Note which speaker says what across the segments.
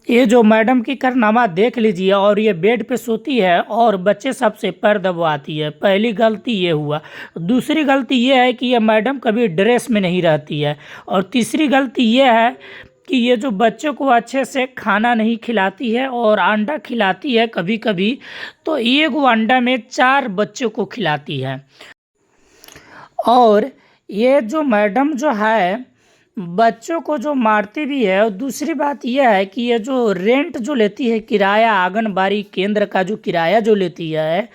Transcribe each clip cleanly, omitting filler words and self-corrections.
Speaker 1: ये जो मैडम की कारनामा देख लीजिए। और ये बेड पे सोती है और बच्चे सबसे पैर दबवाती है। पहली गलती ये हुआ। दूसरी गलती ये है कि ये मैडम कभी ड्रेस में नहीं रहती है। और तीसरी गलती ये है कि ये जो बच्चों को अच्छे से खाना नहीं खिलाती है और अंडा खिलाती है कभी कभी, तो एक वो अंडा में 4 बच्चों को खिलाती है। और ये जो मैडम जो है बच्चों को जो मारती भी है। और दूसरी बात यह है कि ये जो रेंट जो लेती है, किराया, आंगनबाड़ी केंद्र का जो किराया जो लेती है,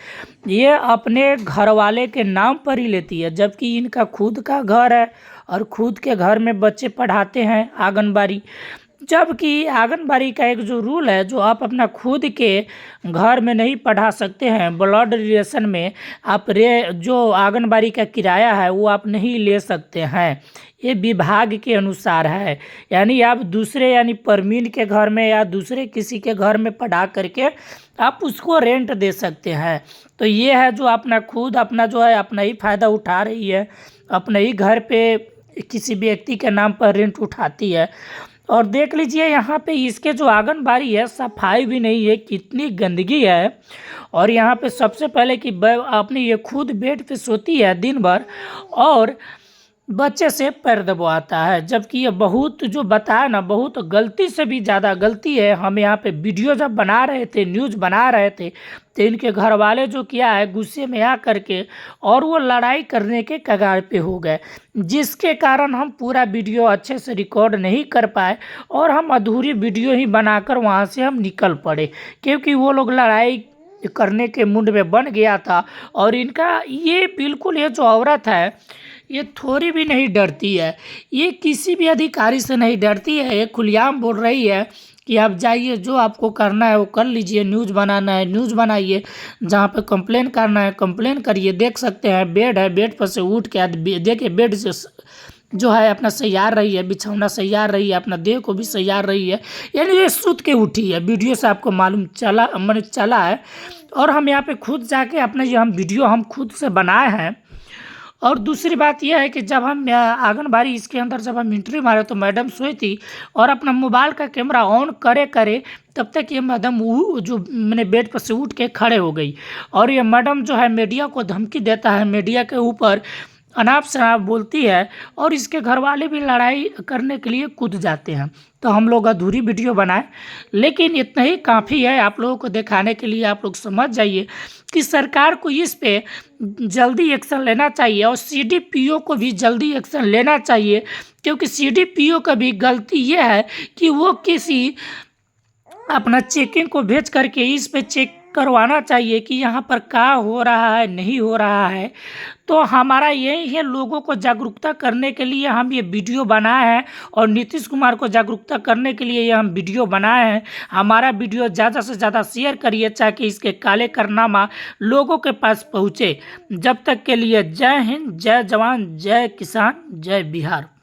Speaker 1: ये अपने घर वाले के नाम पर ही लेती है, जबकि इनका खुद का घर है और खुद के घर में बच्चे पढ़ाते हैं आंगनबाड़ी। जबकि आंगनबाड़ी का एक जो रूल है, जो आप अपना खुद के घर में नहीं पढ़ा सकते हैं, ब्लड रिलेशन में आप जो आंगनबाड़ी का किराया है वो आप नहीं ले सकते हैं। ये विभाग के अनुसार है। यानी आप दूसरे यानी परमीन के घर में या दूसरे किसी के घर में पढ़ा करके आप उसको रेंट दे सकते हैं। तो ये है जो अपना खुद अपना जो है अपना ही फ़ायदा उठा रही है, अपने ही घर पे किसी व्यक्ति के नाम पर रेंट उठाती है। और देख लीजिए यहाँ पे इसके जो आंगनबाड़ी है, सफाई भी नहीं है, कितनी गंदगी है। और यहाँ पे सबसे पहले कि अपने ये खुद बेड पे सोती है दिन भर और बच्चे से पैर दबवाता है। जबकि ये बहुत जो बताया ना, बहुत गलती से भी ज़्यादा गलती है। हम यहाँ पे वीडियो जब बना रहे थे, न्यूज़ बना रहे थे, तो इनके घर वाले जो किया है गुस्से में आ करके और वो लड़ाई करने के कगार पे हो गए, जिसके कारण हम पूरा वीडियो अच्छे से रिकॉर्ड नहीं कर पाए और हम अधूरी वीडियो ही बनाकर वहाँ से हम निकल पड़े, क्योंकि वो लोग लड़ाई करने के मूड में बन गया था। और इनका ये बिल्कुल, ये जो औरत है ये थोड़ी भी नहीं डरती है, ये किसी भी अधिकारी से नहीं डरती है। ये खुलेआम बोल रही है कि आप जाइए, जो आपको करना है वो कर लीजिए, न्यूज़ बनाना है न्यूज़ बनाइए, जहाँ पे कंप्लेन करना है कंप्लेन करिए। देख सकते हैं बेड है, बेड पर से उठ के देखिए बेड से जो है अपना सैयार रही है, बिछौना सैयार रही है, अपना देह को भी सैयार रही है। यानी ये सुत के उठी है। वीडियो से आपको मालूम चला, मैंने चला है। और हम यहाँ पे खुद जाके अपना ये हम वीडियो हम खुद से बनाए हैं। और दूसरी बात यह है कि जब हम आंगनबाड़ी इसके अंदर जब हम एंट्री मारे तो मैडम सोई थी और अपना मोबाइल का कैमरा ऑन करे तब तक ये मैडम जो मैंने बेड पर से उठ के खड़े हो गई। और ये मैडम जो है मीडिया को धमकी देता है, मीडिया के ऊपर अनाप शनाप बोलती है और इसके घर वाले भी लड़ाई करने के लिए कूद जाते हैं। तो हम लोग अधूरी वीडियो बनाए, लेकिन इतना ही काफ़ी है आप लोगों को दिखाने के लिए। आप लोग समझ जाइए कि सरकार को इस पे जल्दी एक्शन लेना चाहिए और सीडीपीओ को भी जल्दी एक्शन लेना चाहिए, क्योंकि सीडीपीओ का भी गलती ये है कि वो किसी अपना चेकिंग को भेज करके इस पे चेक करवाना चाहिए कि यहाँ पर क्या हो रहा है, नहीं हो रहा है। तो हमारा यही है, लोगों को जागरूकता करने के लिए हम ये वीडियो बनाए हैं और नीतीश कुमार को जागरूकता करने के लिए ये हम वीडियो बनाए हैं। हमारा वीडियो ज़्यादा से ज़्यादा शेयर करिए ताकि इसके काले कारनामा लोगों के पास पहुँचे। जब तक के लिए जय हिंद, जय जवान, जय किसान, जय बिहार।